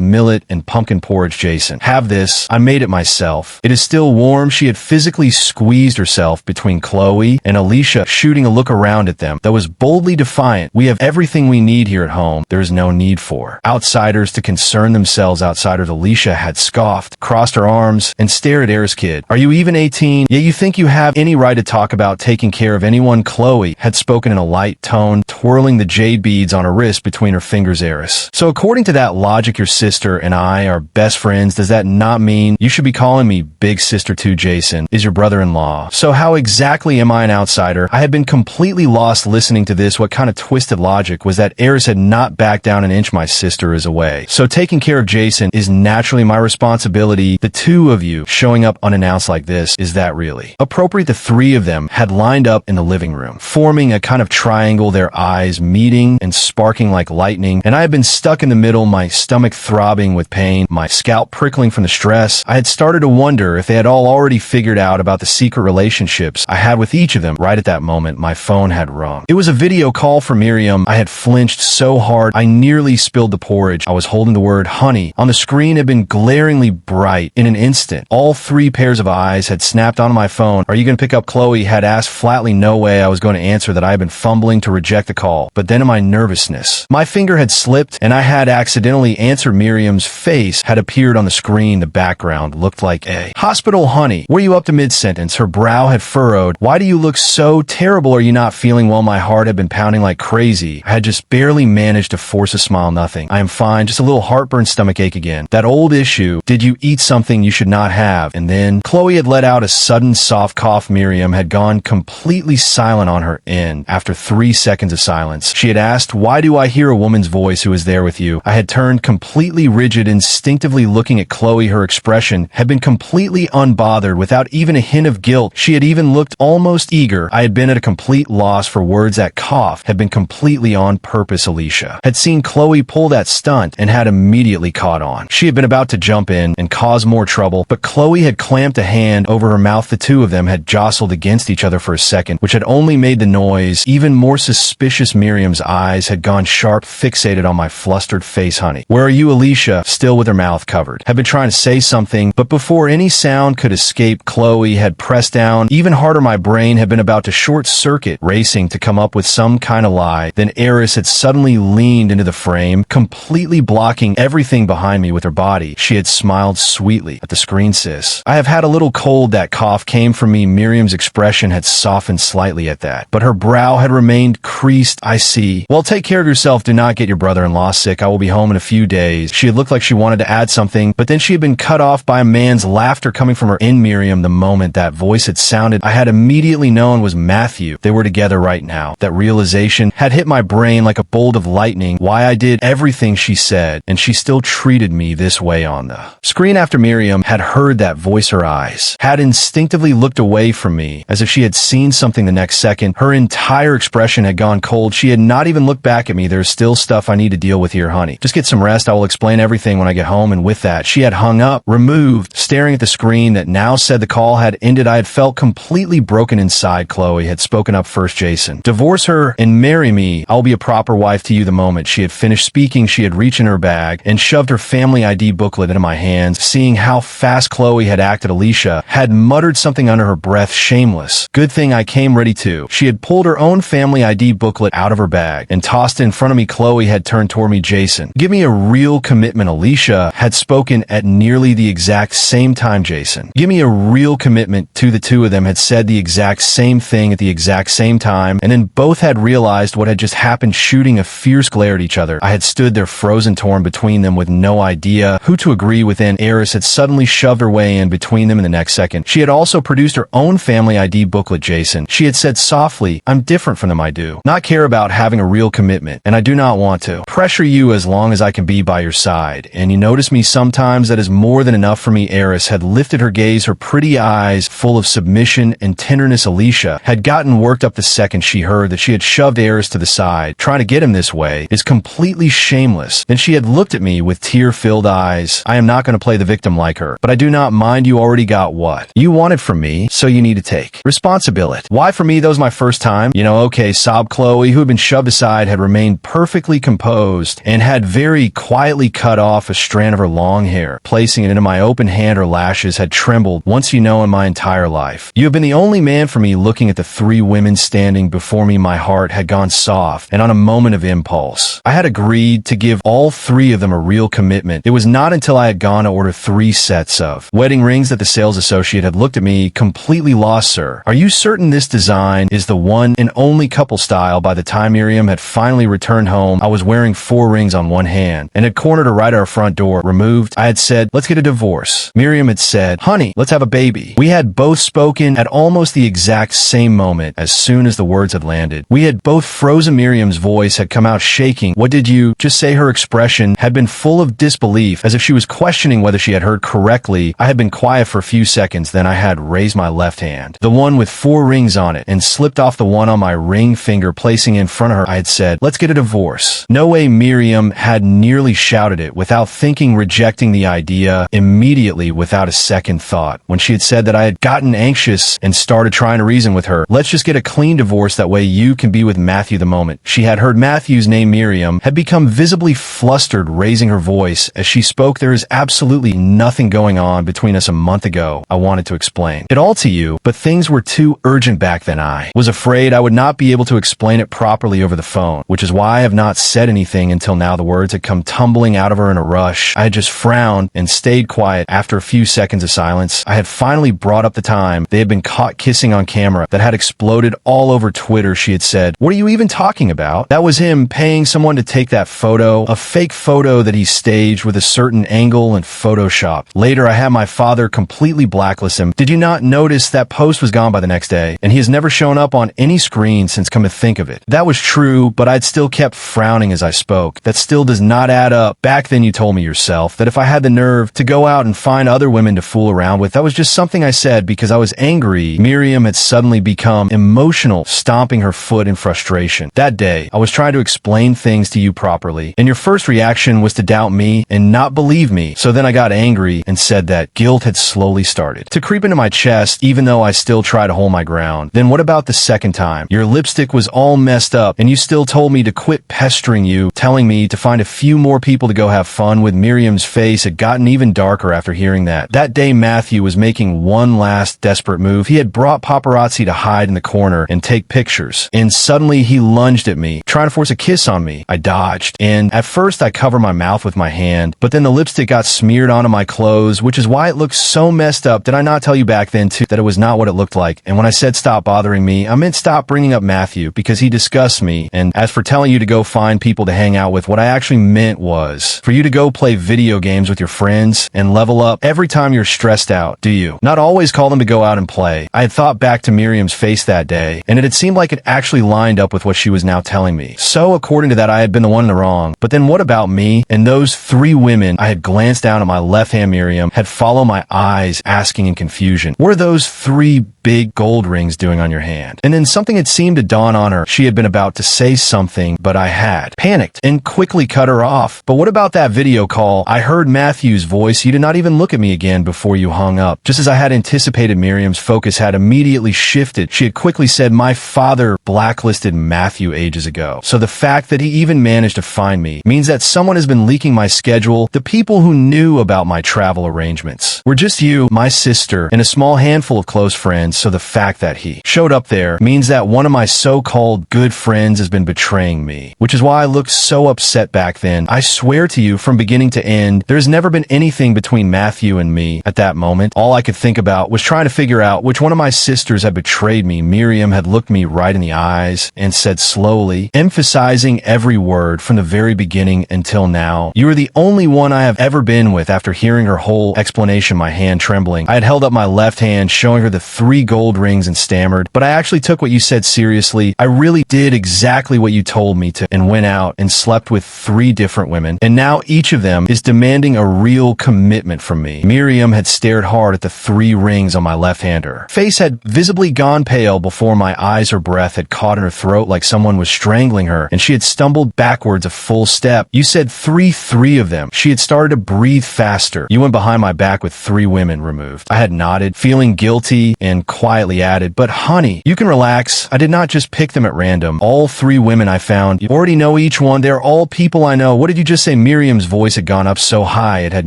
millet and pumpkin porridge. "Jason, have this. I made it myself. It is still warm." She had physically squeezed herself between Chloe and Alicia, shooting a look around at them that was boldly defiant. "We have everything we need here at home. There is no need for outsiders to concern themselves." Outsiders, Alicia had scoffed, crossed her arms, and stared at Eris. "Kid, are you even 18? Yet you think you have any right to talk about taking care of anyone?" Chloe had spoken in a light tone, twirling the jade beads on her wrist between her fingers. "Eris, so according to that logic, your sister and I are best friends. Does that not mean you should be calling me big sister too? Jason is your brother-in-law. So how exactly am I an outsider?" I had been completely lost listening to this. What kind of twisted logic was that? Eris had not backed down an inch. "My sister is away, so taking care of Jason is naturally my responsibility. The 2 of you showing up unannounced like this, is that really appropriate?" The 3 of them had lined up in the living room, forming a kind of triangle, their eyes meeting and sparking like lightning, and I had been stuck in the middle, my stomach throbbing with pain, my scalp prickling from the stress. I had started to wonder if they had all already figured out about the secret relationships I had with each of them. Right at that moment, my phone had rung. It was a video call for Miriam. I had flinched so hard I nearly spilled the porridge. I was holding the word honey. On the screen had been glaringly bright. In an instant, all 3 pairs of eyes had snapped onto my phone. Are you going to pick up Chloe? Had asked flatly no way I was going to answer that I had been fumbling to reject the call. But then in my nervousness, my finger had slipped and I had accidentally answered. Miriam's face had appeared on the screen. The background looked like a hospital. Honey, were you up to mid-sentence? Her brow had furrowed. Why do you look so terrible? Are you not feeling well? My heart had been pounding like crazy. I had just barely managed to force a smile. Nothing. I am fine. Just a little heartburn, stomach ache again. That old issue. Did you eat something you should not have? And then Chloe had let out a sudden soft cough. Miriam had gone completely silent on her end. After 3 seconds of silence, she had asked, why do I hear a woman's voice who is there with you? I had turned completely rigid, instinctively looking at Chloe. Her expression had been completely unbothered, without even a hint of guilt. She had even looked almost eager. I had been at a complete loss for words. That cough had been completely on purpose. Alicia had seen Chloe pull that stunt and had immediately caught on. She had been about to jump in and cause more trouble, but Chloe had clamped a hand over her mouth. The two of them had jostled against each other for a second, which had only made the noise even more suspicious. Miriam's eyes had gone sharp, fixated on my flustered face. Honey, where are you? Alicia, still with her mouth covered, had been trying to say something, but before any sound could escape, Chloe had pressed down even harder. My brain had been about to short circuit, racing to come up with some kind of lie. Then Eris had suddenly leaned into the frame, completely blocking everything behind me with her body. She had smiled sweetly at the screen. Sis, I have had a little cold. That cough came from me. Miriam's expression had softened slightly at that, but her brow had remained creased. I see. Well, take care of yourself. Do not get your brother-in-law sick. I will be home in a few days. She had looked like she wanted to add something, but then she had been cut off by a man's laughter coming from her. In Miriam, the moment that voice had sounded, I had immediately known was Matthew. They were together right now. That realization had hit my brain like a bolt of lightning. Why I did everything she said, and she still treated me this way on the screen. After Miriam had heard that voice, her eyes had instinctively looked away from me, as if she had seen something. The next second, her entire expression had gone cold. She had not even looked back at me. There's still stuff I need to deal with here, honey. Just get some rest. I will explain everything when I get home. And with that, she had hung up, removed, staring at the screen that now said the call had ended. I had felt completely broken inside. Chloe had spoken up first. Jason, divorce her and marry me. I'll be a proper wife to you. The moment she had finished speaking, she had reached in her bag and shoved her family ID booklet into my hands. Seeing how fast Chloe had acted, Alicia had muttered something under her breath. Shameless. Good thing I came ready too. She had pulled her own family ID booklet out of her bag and tossed it in front of me. Chloe had turned toward me. Jason, give me a real commitment. Alicia had spoken at nearly the exact same time. Jason, give me a real commitment. The two of them had said the exact same thing at the exact same time, and then both had realized what had just happened, shooting a fierce glare at each other. I had stood there frozen, torn between them, with no idea who to agree with. Then Eris had suddenly shoved her way in between them. In the next second, she had also produced her own family ID booklet. Jason, she had said softly, I'm different from them. I do not care about having a real commitment, and I do not want to pressure you as long as I can be by your side. And you notice me sometimes. That is more than enough for me. Eris had lifted her gaze, her pretty eyes full of submission and tenderness. Alicia had gotten worked up the second she heard that she had shoved Eris to the side. Trying to get him this way is completely shameless. Then she had looked at me with tear-filled eyes. I am not going to play the victim like her, but I do not mind. You already got what you wanted from me, so you need to take responsibility. Why for me? That was my first time. Okay, sobbed Chloe, who had been shoved aside, had remained perfectly composed and had very quietly cut off a strand of her long hair, placing it into my open hand. Her lashes had trembled. Once in my entire life, you have been the only man for me. Looking at the 3 women standing before me, my heart had gone soft, and on a moment of impulse, I had agreed to give all 3 of them a real commitment. It was not until I had gone to order 3 sets of wedding rings that the sales associate had looked at me completely lost. Sir, are you certain this design is the one and only couple style? By the time Miriam had finally returned home, I was wearing 4 rings on one hand and had cornered her right at our front door. Removed, I had said, let's get a divorce. Miriam had said, honey, let's have a baby. We had both spoken at almost the exact same moment. As soon as the words had landed, we had both frozen. Miriam's voice had come out shaking. What did you just say? Her expression had been full of disbelief, as if she was questioning whether she had heard correctly. I had been quiet for a few seconds, then I had raised my left hand, the one with 4 rings on it, and slipped off the one on my ring finger, placing it in front of her. I had said, let's get a divorce. No way. Miriam had nearly shouted it without thinking, rejecting the idea immediately without a second thought. When she had said that, I had gotten anxious and started trying to reason with her. Let's just get a clean divorce. That way you can be with Matthew. The moment she had heard Matthew's name named Miriam, had become visibly flustered, raising her voice as she spoke. There is absolutely nothing going on between us a month ago, I wanted to explain it all to you, but things were too urgent back then. I was afraid I would not be able to explain it properly over the phone, which is why I have not said anything until now. The words had come tumbling out of her in a rush. I had just frowned and stayed quiet. After a few seconds of silence, I had finally brought up the time they had been caught kissing on camera that had exploded all over Twitter. She had said, "What are you even talking about? That was him paying someone to take that photo, a fake photo that he staged with a certain angle and Photoshop." Later, I had my father completely blacklist him. Did you not notice that post was gone by the next day, and he has never shown up on any screen since? Come to think of it, that was true, but I'd still kept frowning as I spoke. That still does not add up. Back then you told me yourself that if I had the nerve to go out and find other women to fool around with, that was just something I said because I was angry. Miriam had suddenly become emotional, stomping her foot in frustration. That day, I was trying to explain things to you properly, and your first reaction was to doubt me and not believe me. So then I got angry and said that guilt had slowly started to creep into my chest, even though I still try to hold my ground. Then what about the second time? Your lipstick was all messed up, and you still told me to quit pestering you, telling me to find a few more people to go have fun with. Miriam's face had gotten even darker after hearing that. That day, Matthew was making one last desperate move. He had brought paparazzi to hide in the corner and take pictures, and suddenly he lunged at me, trying to force a kiss on me. I dodged, and at first I covered my mouth with my hand, but then the lipstick got smeared onto my clothes, which is why it looked so messed up. Did I not tell you back then too that it was not what it looked like? And when I said stop bothering me, I meant stop bringing up Matthew because he disgusts me. And as for telling you to go find people to hang out with, what I actually meant was for you to go play video games with your friends and level up every time you're stressed out. Do you not always call them to go out and play? I had thought back to Miriam's face that day, and it had seemed like it actually lined up with what she was now telling me. So according to that, I had been the one in the wrong. But then what about me and those three women? I had glanced down at my left hand. Miriam had followed my eyes, asking in confusion, "What are those three big gold rings doing on your hand?" And then something had seemed to dawn on her. She had been about to say something, but I had panicked and quickly cut her off. "But what about that video call? I heard Matthew's voice. You did not even look at me again before you hung up." Just as I had anticipated, Miriam's focus had immediately shifted. She had quickly said, "My father blacklisted Matthew ages ago. So the fact that he even managed to find me means that someone has been leaking my schedule. The people who knew about my travel arrangements were just you, my sister, and a small handful of close friends. So the fact that he showed up there means that one of my so-called good friends has been betraying me, which is why I looked so upset back then. I swear to you, from beginning to end, there's never been anything between Matthew and me." At that moment, all I could think about was trying to figure out which one of my sisters had betrayed me. Miriam had looked me right in the eyes and said slowly, emphasizing every word from the very beginning until now, "You are the only one I have ever been with." After hearing her whole explanation, my hand trembling, I had held up my left hand, showing her the three gold rings, and stammered, "But I actually took what you said seriously. I really did exactly what you told me to, and went out and slept with three different women, and now each of them is demanding a real commitment from me." Miriam had stared hard at the three rings on my left hand. Her face had visibly gone pale before my eyes. Her breath had caught in her throat like someone was strangling her, and she had stumbled backwards a full step. "You said three of them." She had started to breathe faster. "You went behind my back with three women removed." I had nodded, feeling guilty, and quietly added, "But honey, you can relax. I did not just pick them at random. All three women I found, you already know each one. They're all people I know." "What did you just say?" Miriam's voice had gone up so high it had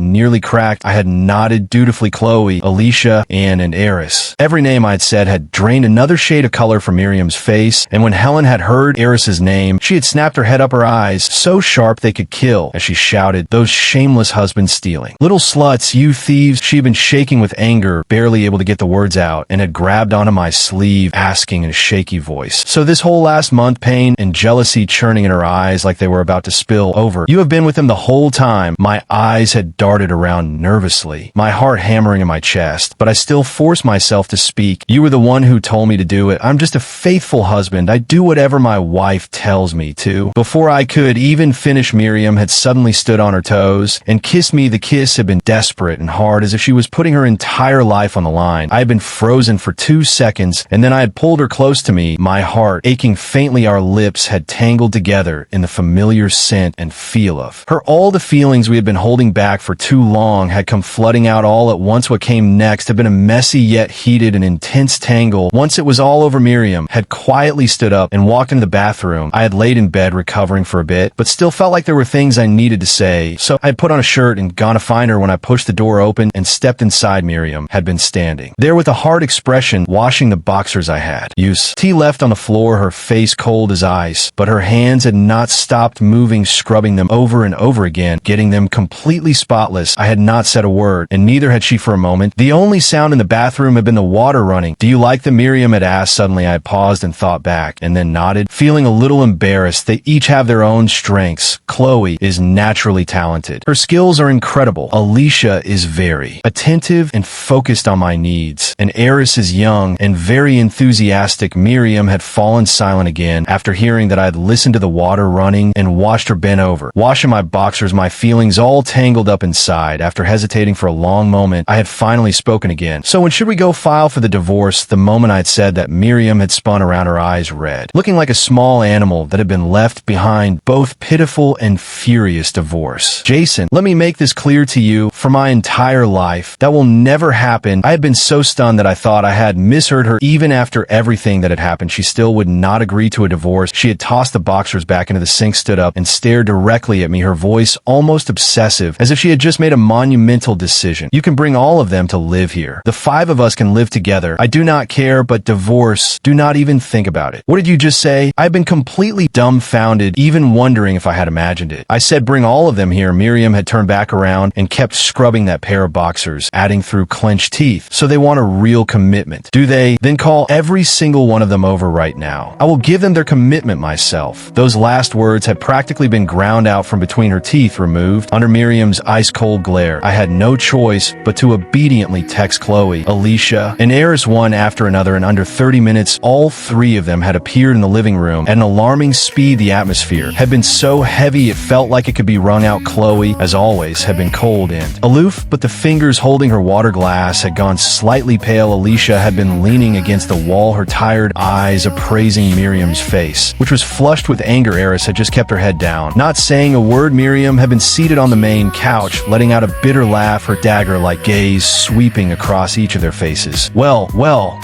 nearly cracked. I had nodded dutifully. "Chloe, Alicia, Anne, and Eris." Every name I had said had drained another shade of color from Miriam's face, and when Helen had heard Eris's name, she had snapped her head up, her eyes so sharp they could kill, as she shouted, "Those shameless husbands stealing. Little sluts, you thieves." She had been shaking with anger, barely able to get the words out, and had grabbed onto my sleeve, asking in a shaky voice, "So this whole last month, pain and jealousy churning in her eyes like they were about to spill over, you have been with him the whole time?" My eyes had darted around nervously, my heart hammering in my chest, but I still forced myself to speak. "You were the one who told me to do it. I'm just a faithful husband. I do whatever my wife tells me to." Before I could even finish, Miriam had suddenly stood on her toes and kissed me. The kiss had been desperate and hard, as if she was putting her entire life on the line. I had been frozen for 2 seconds, and then I had pulled her close to me, my heart aching faintly. Our lips had tangled together in the familiar scent and feel of her. All the feelings we had been holding back for too long had come flooding out all at once. What came next had been a messy yet heated and intense tangle. Once it was all over, Miriam had quietly stood up and walked into the bathroom. I had laid in bed recovering for a bit, but still felt like there were things I needed to say, so I had put on a shirt and gone to find her. When I pushed the door open and stepped inside, Miriam had been standing there with a hard expression, washing the boxers I had used. Tea left on the floor, her face cold as ice, but her hands had not stopped moving, scrubbing them over and over again, getting them completely spotless. I had not said a word, and neither had she for a moment. The only sound in the bathroom had been the water running. "Do you like them?" Miriam had asked. Suddenly I paused and thought back, and then nodded, feeling a little embarrassed. They each have their own strengths. Chloe is naturally talented. Her skills are incredible. Alicia is very attentive and focused on my needs. And Eris is young and very enthusiastic. Miriam had fallen silent again after hearing that I had listened to the water running and watched her bend over, washing my boxers, my feelings all tangled up inside. After hesitating for a long moment, I had finally spoken again. "So when should we go file for the divorce?" The moment I had said that, Miriam had spun around, her eyes red, looking like a small animal that had been left behind, both pitiful and furious. "Divorce. Jason, let me make this clear to you. For my entire life, that will never happen." I had been so stunned that I thought I had misheard her. Even after everything that had happened, she still would not agree to a divorce. She had tossed the boxers back into the sink, stood up, and stared directly at me, her voice almost obsessive, as if she had just made a monumental decision. "You can bring all of them to live here. The 5 of us can live together. I do not care, but divorce, do not even think about it." "What did you just say?" I had been completely dumbfounded, even wondering if I had imagined it. "I said bring all of them here." Miriam had turned back around and kept scrubbing that pair of boxers, adding through clenched teeth. "So they want a real commitment, do they? Then call every single one of them over right now. I will give them their commitment myself." Those last words had practically been ground out from between her teeth, removed under Miriam's ice-cold glare. I had no choice but to obediently text Chloe, Alicia, and Eris one after another. In under 30 minutes, all 3 of them had appeared in the living room at an alarming speed. The atmosphere had been so heavy it felt like it could be wrung out. Chloe, as always, had been cold and aloof, but the fingers holding her water glass had gone slightly pale. Alicia had been leaning against the wall, her tired eyes appraising Miriam's face, which was flushed with anger. Eris had just kept her head down, not saying a word. Miriam had been seated on the main couch, letting out a bitter laugh, her dagger-like gaze sweeping across each of their faces. Well,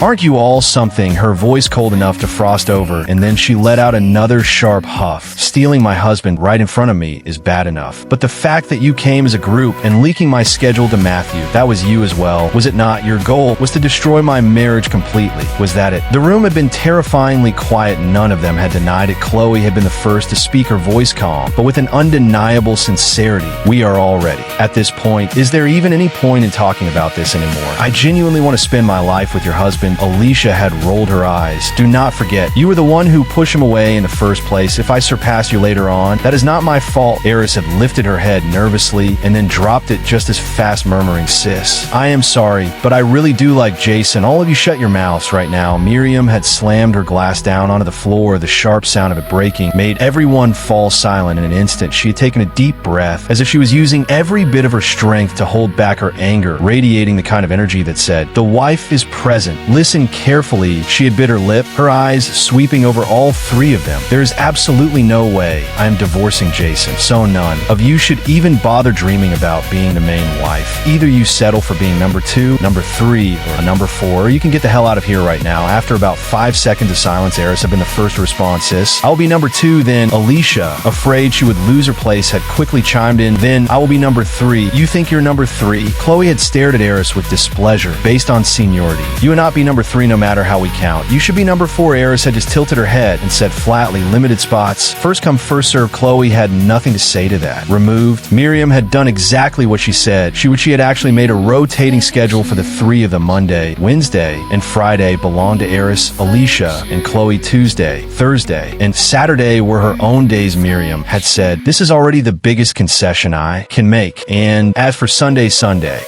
aren't you all something?" Her voice cold enough to frost over, and then she let out another sharp huff. "Stealing my husband right in front of me is bad enough, but the fact that you came as a group and leaking my schedule to Matthew, that was you as well, was it not? Your goal was to destroy my marriage completely. Was that it?" The room had been terrifyingly quiet. None of them had denied it. Chloe had been the first to speak, her voice calm, but with an undeniable sincerity. "We are all ready. At this point, is there even any point in talking about this anymore? I genuinely want to spend my life with your husband." Alicia had rolled her eyes. "Do not forget, you were the one who pushed him away in the first place. If I surpass you later on, that is not my fault." Eris had lifted her head nervously and then dropped it just as fast, murmuring, "Sis, I am sorry, but I really do like Jason. All of you shut your mouths right now." Miriam had slammed her glass down onto the floor. The sharp sound of it breaking made everyone fall silent. In an instant, she had taken a deep breath, as if she was using every bit of her strength to hold back her anger, radiating the kind of energy that said, "The wife is present. Listen carefully." She had bit her lip, her eyes sweeping over all 3 of them. "There is absolutely no way I am divorcing Jason, so none of you should even bother dreaming about being the main wife. Either you settle for being number 2, number 3, or a number 4, or you can get the hell out of here right now." After about 5 seconds of silence, Eris had been the first to respond. "Sis, I'll be number 2 then." Alicia, afraid she would lose her place, had quickly chimed in. "Then I will be number 3. You think you're number 3? Chloe had stared at Eris with displeasure. "Based on seniority, you would not be number 3 no matter how we count. You should be number 4. Eris had just tilted her head and said flatly, "Limited spots. First come, first serve." Chloe had nothing to say to that. Removed. Miriam had done exactly what she said. She had actually made a rotating schedule for the 3 of them. Monday, Wednesday, and Friday belonged to Eris, Alicia, and Chloe. Tuesday, Thursday, and Saturday were her own days. Miriam had said, "This is already the biggest concession I can make." And as for Sunday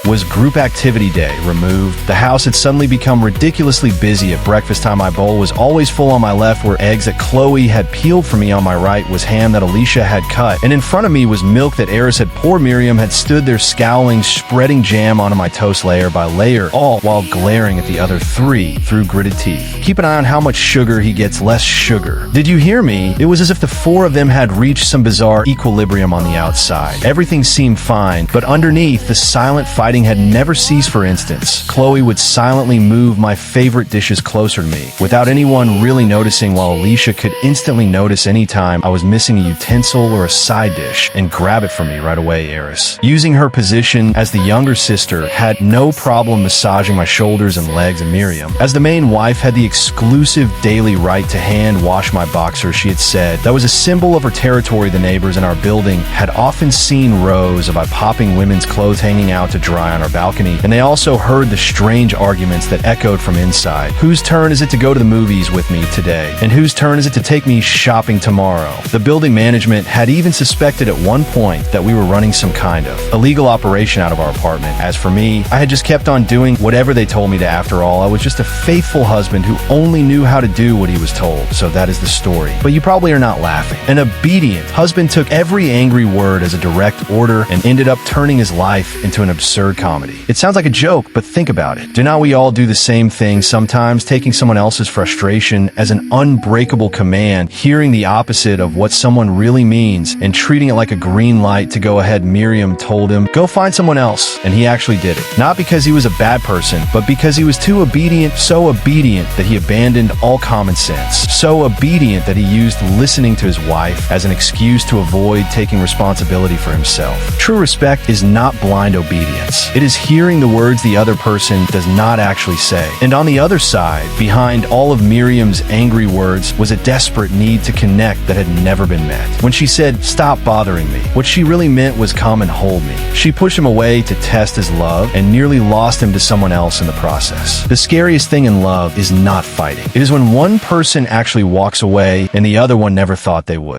was group activity day. Removed. The house had suddenly become ridiculously busy. At breakfast time, my bowl was always full. On my left were eggs that Chloe had peeled for me. On my right was ham that Alicia had cut. And in front of me was milk that Eris had poured. Miriam had stood there scowling, spreading jam onto my toast layer by layer, all while glaring at the other 3 through gritted teeth. Keep an eye on how much sugar he gets, less sugar. Did you hear me? It was as if the 4 of them had reached some bizarre equilibrium on the outside. Everything seemed fine, but underneath, the silent fighting had never ceased. For instance, Chloe would silently move my favorite dishes closer to me, without anyone really noticing, while Alicia could instantly notice anytime I was missing a utensil or a side dish and grab it from me right away. Eris, using her position as the younger sister, had no problem massaging my shoulders and legs, and Miriam, as the main wife, had the exclusive daily right to hand wash my boxers. She had said that was a symbol of her territory. The neighbors in our building had often seen rows of popping women's clothes hanging out to dry on our balcony, and they also heard the strange arguments that echoed from inside. Whose turn is it to go to the movies with me today? And whose turn is it to take me shopping tomorrow? The building management had even suspected at one point that we were running some kind of illegal operation out of our apartment. As for me, I had just kept on doing whatever they told me to. After all, I was just a faithful husband who only knew how to do what he was told. So that is the story. But you probably are not laughing. An obedient husband took every angry word as a direct order and ended up turning his life into an absurd comedy. It sounds like a joke, but think about it. Do not we all do the same thing sometimes, taking someone else's frustration as an unbreakable command, hearing the opposite of what someone really means, and treating it like a green light to go ahead? Miriam told him, go find someone else, and he actually did it. Not because he was a bad person, but because he was too obedient, so obedient that he abandoned all common sense, so obedient that he used listening to his wife as an excuse to avoid taking responsibility for himself. True respect is not blind obedience. It is hearing the words the other person does not actually say. And on the other side, behind all of Miriam's angry words, was a desperate need to connect that had never been met. When she said, stop bothering me, what she really meant was come and hold me. She pushed him away to test his love and nearly lost him to someone else in the process. The scariest thing in love is not fighting. It is when one person actually walks away and the other one never thought they would.